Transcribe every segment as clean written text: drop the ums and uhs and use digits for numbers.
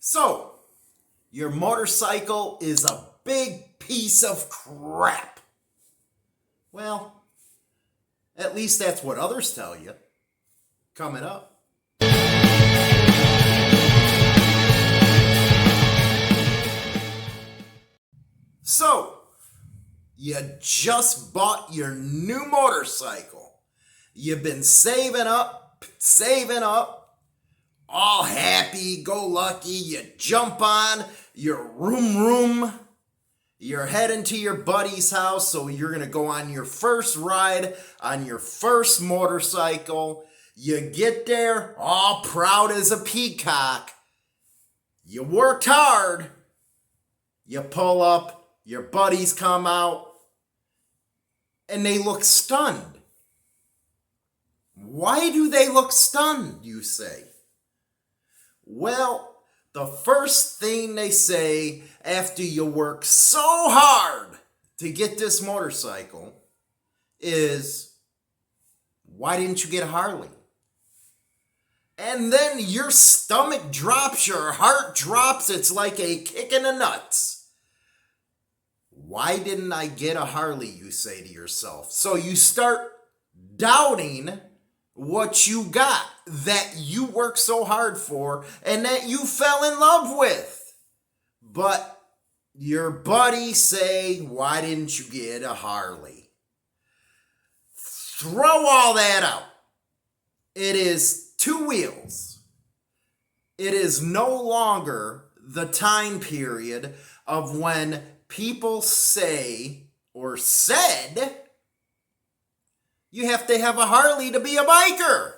So, your motorcycle is a big piece of crap. Well, at least that's what others tell you. Coming up. So, you just bought your new motorcycle. You've been saving up, all happy, go lucky. You jump on your room. You're heading to your buddy's house, so you're going to go on your first ride on your first motorcycle. You get there all proud as a peacock. You worked hard. You pull up, your buddies come out, and they look stunned. Why do they look stunned, you say? Well, the first thing they say after you work so hard to get this motorcycle is, why didn't you get a Harley? And then your stomach drops, your heart drops, it's like a kick in the nuts. Why didn't I get a Harley, you say to yourself. So you start doubting what you got that you worked so hard for and that you fell in love with. But your buddies say, why didn't you get a Harley? Throw all that out. It is two wheels. It is no longer the time period of when people say or said you have to have a Harley to be a biker.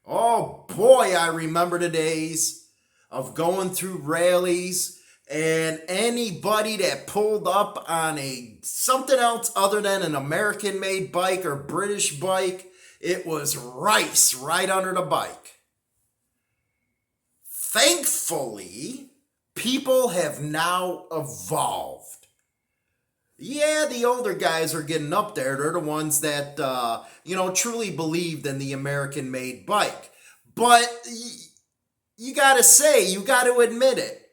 Oh boy, I remember the days of going through rallies and anybody that pulled up on something else other than an American-made bike or British bike, it was rice right under the bike. Thankfully, people have now evolved. Yeah, the older guys are getting up there. They're the ones that, truly believed in the American-made bike. But you got to admit it,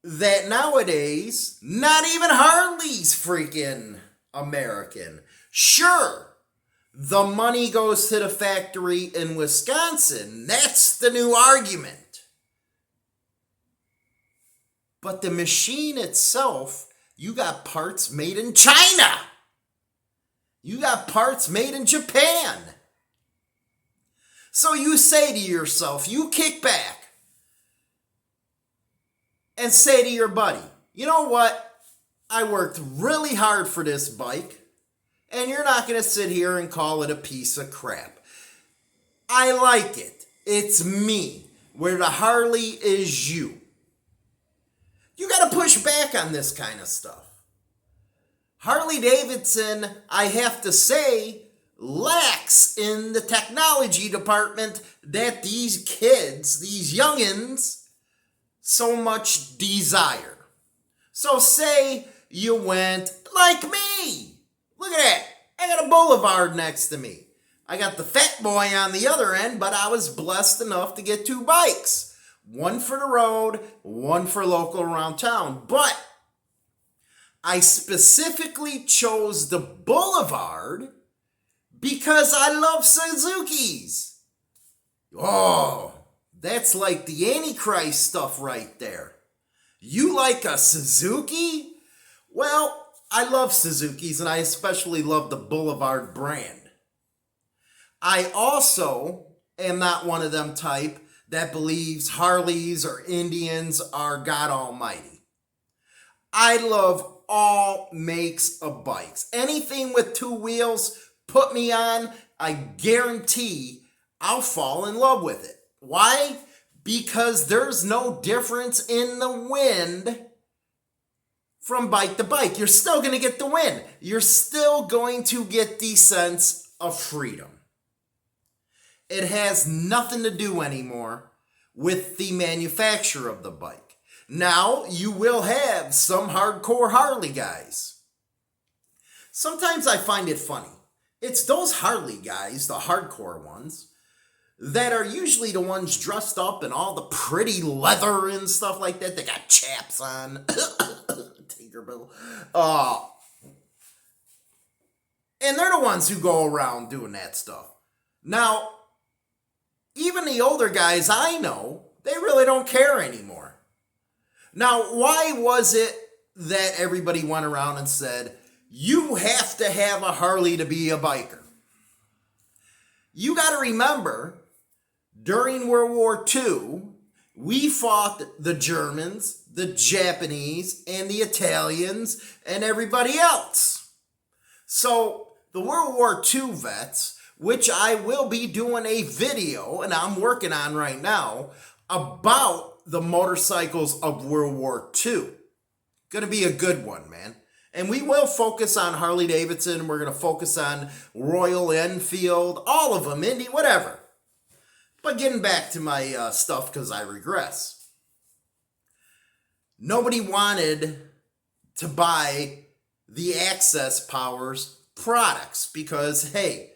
that nowadays, not even Harley's freaking American. Sure, the money goes to the factory in Wisconsin. That's the new argument. But the machine itself, you got parts made in China. You got parts made in Japan. So you say to yourself, you kick back and say to your buddy, you know what? I worked really hard for this bike, and you're not going to sit here and call it a piece of crap. I like it. It's me, where the Harley is you. You got to push back on this kind of stuff. Harley-Davidson, I have to say, lacks in the technology department that these kids, these youngins, so much desire. So say you went like me. Look at that. I got a Boulevard next to me. I got the fat boy on the other end, but I was blessed enough to get two bikes. One for the road, one for local around town. But I specifically chose the Boulevard because I love Suzuki's. Oh, that's like the Antichrist stuff right there. You like a Suzuki? Well, I love Suzuki's and I especially love the Boulevard brand. I also am not one of them type that believes Harleys or Indians are God Almighty. I love all makes of bikes. Anything with two wheels, put me on, I guarantee I'll fall in love with it. Why? Because there's no difference in the wind from bike to bike. You're still going to get the wind. You're still going to get the sense of freedom. It has nothing to do anymore with the manufacturer of the bike. Now, you will have some hardcore Harley guys. Sometimes I find it funny. It's those Harley guys, the hardcore ones, that are usually the ones dressed up in all the pretty leather and stuff like that. They got chaps on. Tinkerbell. And they're the ones who go around doing that stuff. Now, even the older guys I know, they really don't care anymore. Now, why was it that everybody went around and said, you have to have a Harley to be a biker? You got to remember, during World War II, we fought the Germans, the Japanese, and the Italians, and everybody else. So, the World War II vets, which I will be doing a video, and I'm working on right now, about the motorcycles of World War II. Gonna be a good one, man. And we will focus on Harley-Davidson. We're gonna focus on Royal Enfield, all of them, Indy, whatever. But getting back to my stuff, because I regress. Nobody wanted to buy the Access Powers products because, hey,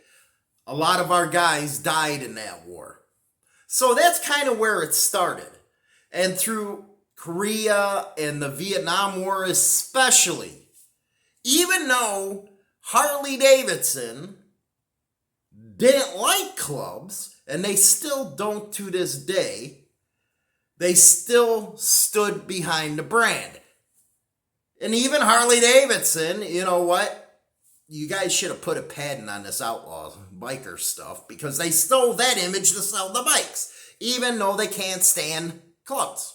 a lot of our guys died in that war. So that's kind of where it started. And through Korea and the Vietnam War especially, even though Harley-Davidson didn't like clubs, and they still don't to this day, they still stood behind the brand. And even Harley-Davidson, you know what? You guys should have put a patent on this outlaw biker stuff because they stole that image to sell the bikes, even though they can't stand clubs.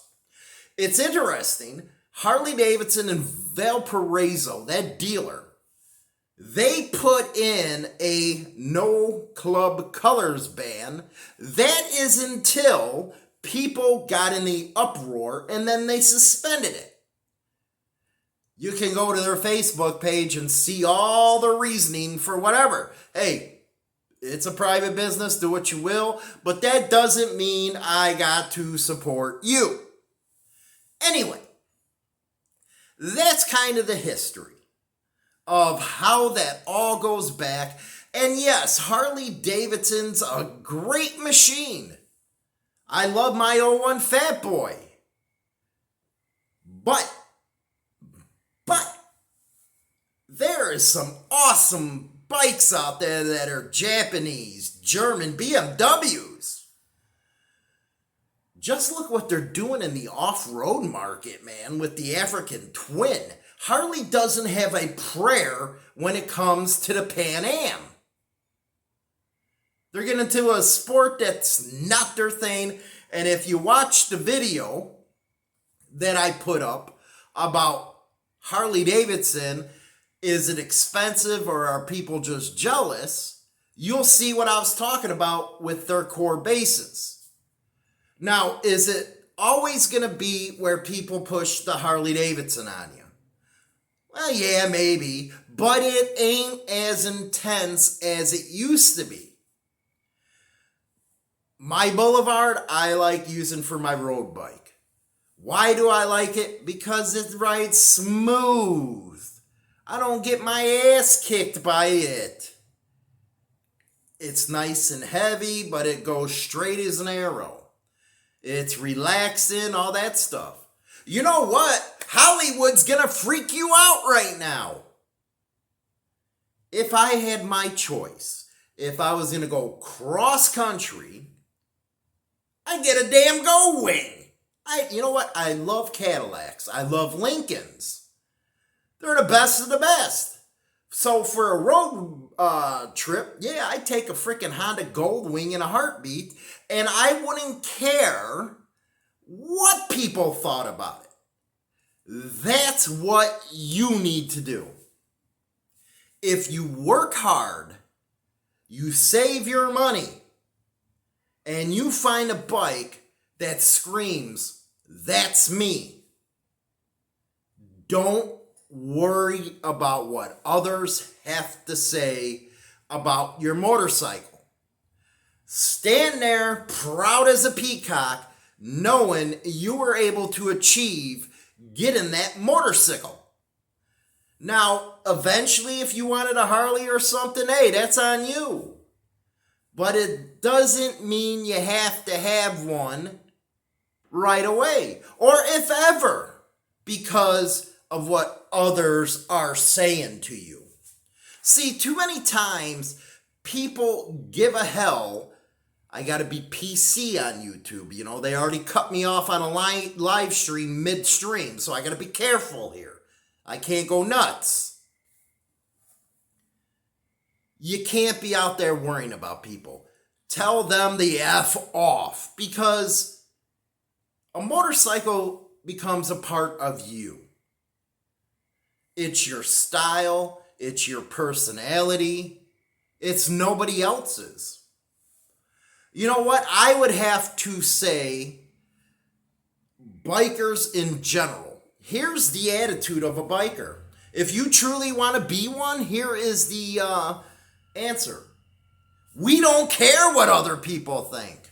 It's interesting, Harley-Davidson in Valparaiso, that dealer, they put in a no club colors ban. That is until people got in the uproar and then they suspended it. You can go to their Facebook page and see all the reasoning for whatever. Hey, it's a private business, do what you will, but that doesn't mean I got to support you. Anyway, that's kind of the history of how that all goes back. And yes, Harley-Davidson's a great machine. I love my '01 Fat Boy. But there is some awesome bikes out there that are Japanese, German BMWs. Just look what they're doing in the off-road market, man, with the African Twin. Harley doesn't have a prayer when it comes to the Pan Am. They're getting into a sport that's not their thing. And if you watch the video that I put up about Harley-Davidson, is it expensive or are people just jealous? You'll see what I was talking about with their core bases. Now, is it always going to be where people push the Harley-Davidson on you? Well, yeah, maybe, but it ain't as intense as it used to be. My Boulevard, I like using for my road bike. Why do I like it? Because it rides smooth. I don't get my ass kicked by it. It's nice and heavy, but it goes straight as an arrow. It's relaxing, all that stuff. You know what? Hollywood's gonna freak you out right now. If I had my choice, if I was gonna go cross country, I'd get a damn Go Wing. You know what? I love Cadillacs. I love Lincolns. They're the best of the best. So for a road trip, yeah, I'd take a freaking Honda Goldwing in a heartbeat, and I wouldn't care what people thought about it. That's what you need to do. If you work hard, you save your money, and you find a bike that screams, "That's me," don't worry about what others have to say about your motorcycle. Stand there proud as a peacock, knowing you were able to achieve getting that motorcycle. Now, eventually, if you wanted a Harley or something, hey, that's on you. But it doesn't mean you have to have one right away, or if ever, because of what others are saying to you. See, too many times people give a hell. I gotta be PC on YouTube. You know, they already cut me off on a live stream midstream, so I gotta be careful here. I can't go nuts. You can't be out there worrying about people. Tell them the F off, because a motorcycle becomes a part of you. It's your style, it's your personality, it's nobody else's. You know what? I would have to say bikers in general. Here's the attitude of a biker. If you truly want to be one, here is the answer. We don't care what other people think.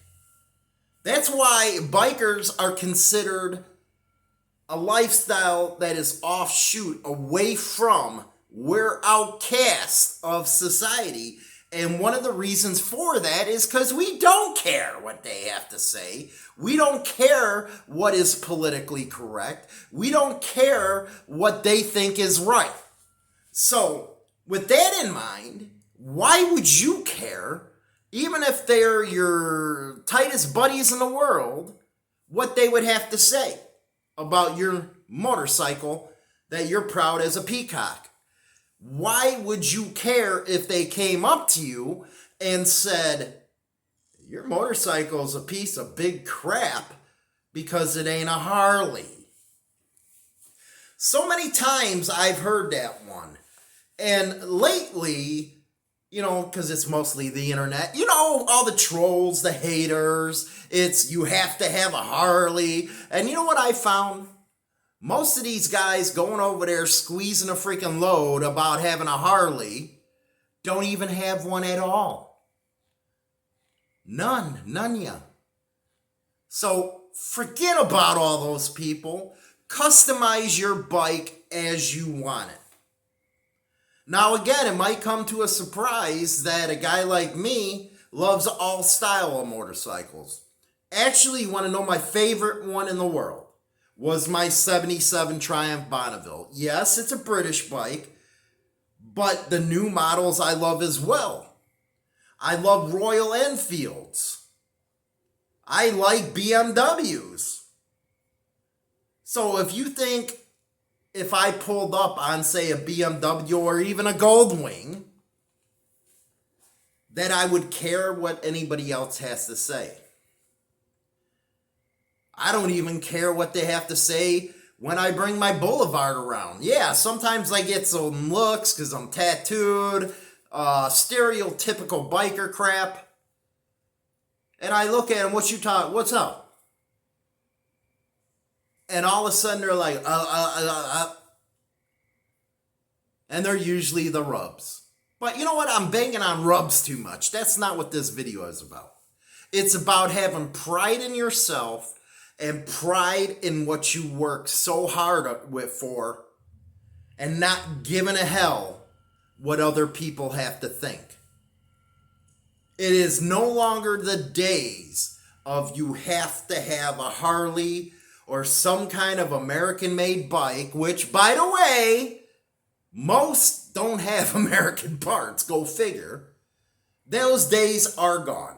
That's why bikers are considered a lifestyle that is offshoot, away from, we're outcasts of society. And one of the reasons for that is because we don't care what they have to say. We don't care what is politically correct. We don't care what they think is right. So, with that in mind, why would you care, even if they're your tightest buddies in the world, what they would have to say about your motorcycle that you're proud as a peacock? Why would you care if they came up to you and said, your motorcycle's a piece of big crap because it ain't a Harley? So many times I've heard that one. And lately, you know, because it's mostly the internet, you know, all the trolls, the haters, it's you have to have a Harley. And you know what I found? Most of these guys going over there squeezing a freaking load about having a Harley don't even have one at all. None ya. So forget about all those people. Customize your bike as you want it. Now again, it might come to a surprise that a guy like me loves all style of motorcycles. Actually, you want to know my favorite one in the world? Was my 77 Triumph Bonneville. Yes, it's a British bike, but the new models I love as well. I love Royal Enfields. I like BMWs. So if you think if I pulled up on, say, a BMW or even a Goldwing, that I would care what anybody else has to say. I don't even care what they have to say when I bring my Boulevard around. Yeah, sometimes I get some looks because I'm tattooed, stereotypical biker crap. And I look at them, what's up? And all of a sudden they're like, and they're usually the rubs. But you know what? I'm banging on rubs too much. That's not what this video is about. It's about having pride in yourself and pride in what you work so hard for, and not giving a hell what other people have to think. It is no longer the days of you have to have a Harley or some kind of American-made bike, which, by the way, most don't have American parts. Go figure. Those days are gone.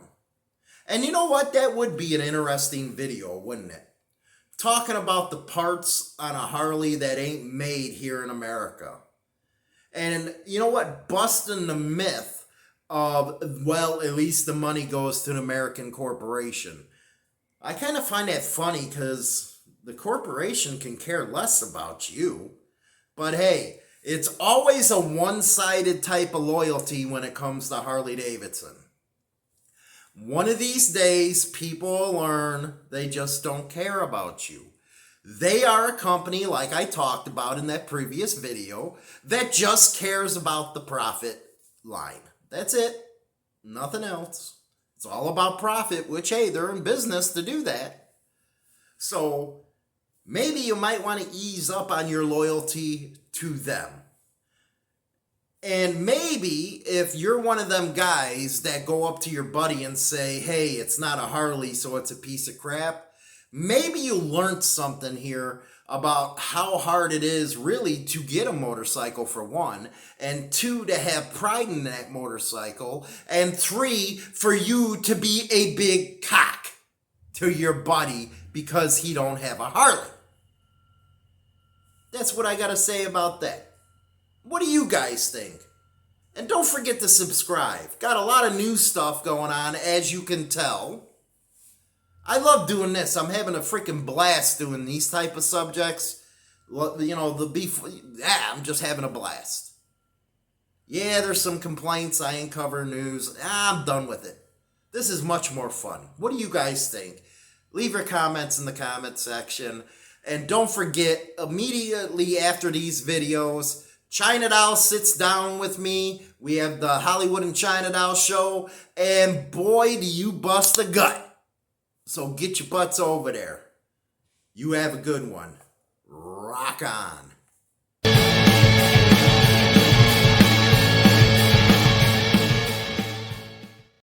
And you know what? That would be an interesting video, wouldn't it? Talking about the parts on a Harley that ain't made here in America. And you know what? Busting the myth of, well, at least the money goes to an American corporation. I kind of find that funny because the corporation can care less about you. But hey, it's always a one-sided type of loyalty when it comes to Harley-Davidson. One of these days, people will learn they just don't care about you. They are a company, like I talked about in that previous video, that just cares about the profit line. That's it. Nothing else. It's all about profit, which, hey, they're in business to do that. So maybe you might want to ease up on your loyalty to them. And maybe if you're one of them guys that go up to your buddy and say, hey, it's not a Harley, so it's a piece of crap, maybe you learned something here about how hard it is really to get a motorcycle, for one, and two, to have pride in that motorcycle, and three, for you to be a big cock to your buddy because he don't have a Harley. That's what I gotta say about that. What do you guys think? And don't forget to subscribe. Got a lot of new stuff going on, as you can tell. I love doing this. I'm having a freaking blast doing these type of subjects. You know, I'm just having a blast. Yeah, there's some complaints. I ain't covering news. I'm done with it. This is much more fun. What do you guys think? Leave your comments in the comment section. And don't forget, immediately after these videos, China Doll sits down with me. We have the Hollywood and China Doll show. And boy, do you bust a gut. So get your butts over there. You have a good one. Rock on.